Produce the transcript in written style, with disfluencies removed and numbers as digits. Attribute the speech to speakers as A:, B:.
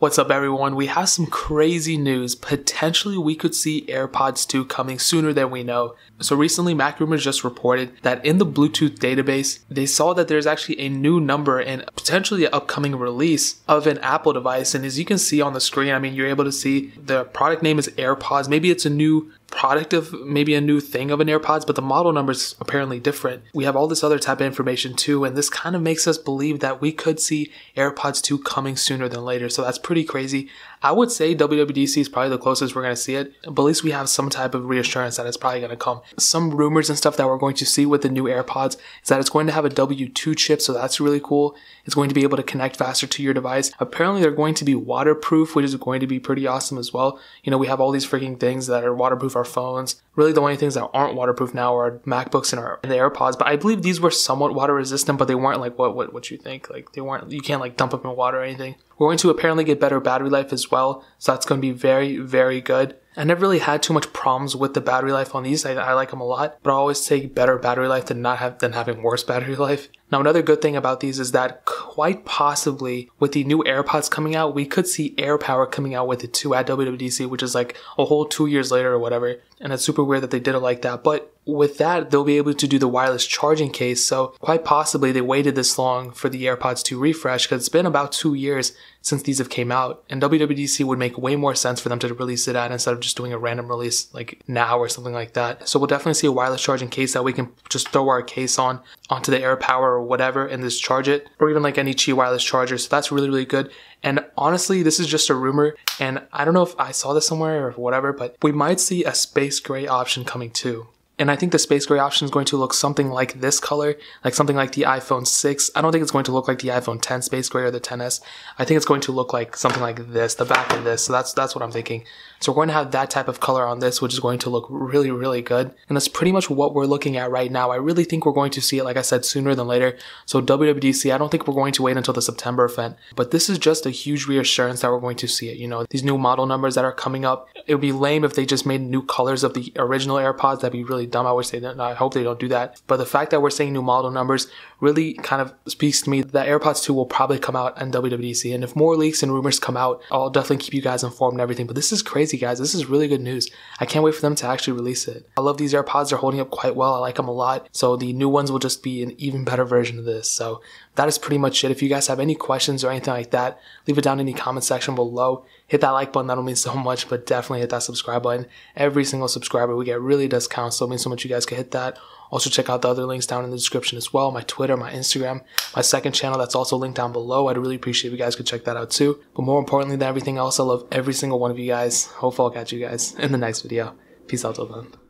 A: What's up everyone? We have some crazy news. Potentially we could see AirPods 2 coming sooner than we know. So recently Mac Rumors just reported that in the Bluetooth database, they saw that there's actually a new number and potentially an upcoming release of an Apple device. And as you can see on the screen, I mean, you're able to see the product name is AirPods. Maybe it's a new product of maybe a new thing of an AirPods, but the model number is apparently different. We have all this other type of information too, and this kind of makes us believe that we could see AirPods 2 coming sooner than later. So that's pretty crazy. I would say WWDC is probably the closest we're going to see it, but at least we have some type of reassurance that it's probably going to come. Some rumors and stuff that we're going to see with the new AirPods is that it's going to have a W2 chip, so that's really cool. It's going to be able to connect faster to your device. Apparently they're going to be waterproof, which is going to be pretty awesome as well. You know, we have all these freaking things that are waterproof, our phones. Really the only things that aren't waterproof now are MacBooks and the AirPods, but I believe these were somewhat water resistant, but they weren't like what you think. Like they weren't, you can't like dump them in water or anything. We're going to apparently get better battery life as well, so that's going to be very, very good. I never really had too much problems with the battery life on these. I like them a lot, but I always take better battery life than having worse battery life. Now, another good thing about these is that quite possibly with the new AirPods coming out, we could see AirPower coming out with it too at WWDC, which is like a whole 2 years later or whatever. And it's super weird that they did it like that. But with that, they'll be able to do the wireless charging case. So quite possibly they waited this long for the AirPods 2 refresh because it's been about 2 years since these have came out. And WWDC would make way more sense for them to release it at instead of just doing a random release like now or something like that. So we'll definitely see a wireless charging case that we can just throw our case onto the AirPower or whatever and just charge it, or even like any Qi wireless charger. So that's really, really good. And honestly, this is just a rumor, and I don't know if I saw this somewhere or whatever, but we might see a space gray option coming too. And I think the space gray option is going to look something like this color, like something like the iPhone 6. I don't think it's going to look like the iPhone 10 space gray or the 10s. I think it's going to look like something like this, the back of this. So that's what I'm thinking. So we're going to have that type of color on this, which is going to look really, really good. And that's pretty much what we're looking at right now. I really think we're going to see it, like I said, sooner than later. So WWDC, I don't think we're going to wait until the September event, but this is just a huge reassurance that we're going to see it. You know, these new model numbers that are coming up, it would be lame if they just made new colors of the original AirPods. That'd be really dumb. I would say that. I hope they don't do that. But the fact that we're seeing new model numbers really kind of speaks to me that AirPods 2 will probably come out in WWDC. And if more leaks and rumors come out, I'll definitely keep you guys informed and everything. But this is crazy, guys. This is really good news. I can't wait for them to actually release it. I love these AirPods. They're holding up quite well. I like them a lot. So the new ones will just be an even better version of this. So that is pretty much it. If you guys have any questions or anything like that, leave it down in the comment section below. Hit that like button. That'll mean so much, but definitely hit that subscribe button. Every single subscriber we get really does count, so it means so much you guys can hit that. Also check out the other links down in the description as well. My Twitter, my Instagram, my second channel that's also linked down below. I'd really appreciate if you guys could check that out too. But more importantly than everything else, I love every single one of you guys. Hopefully I'll catch you guys in the next video. Peace out till then.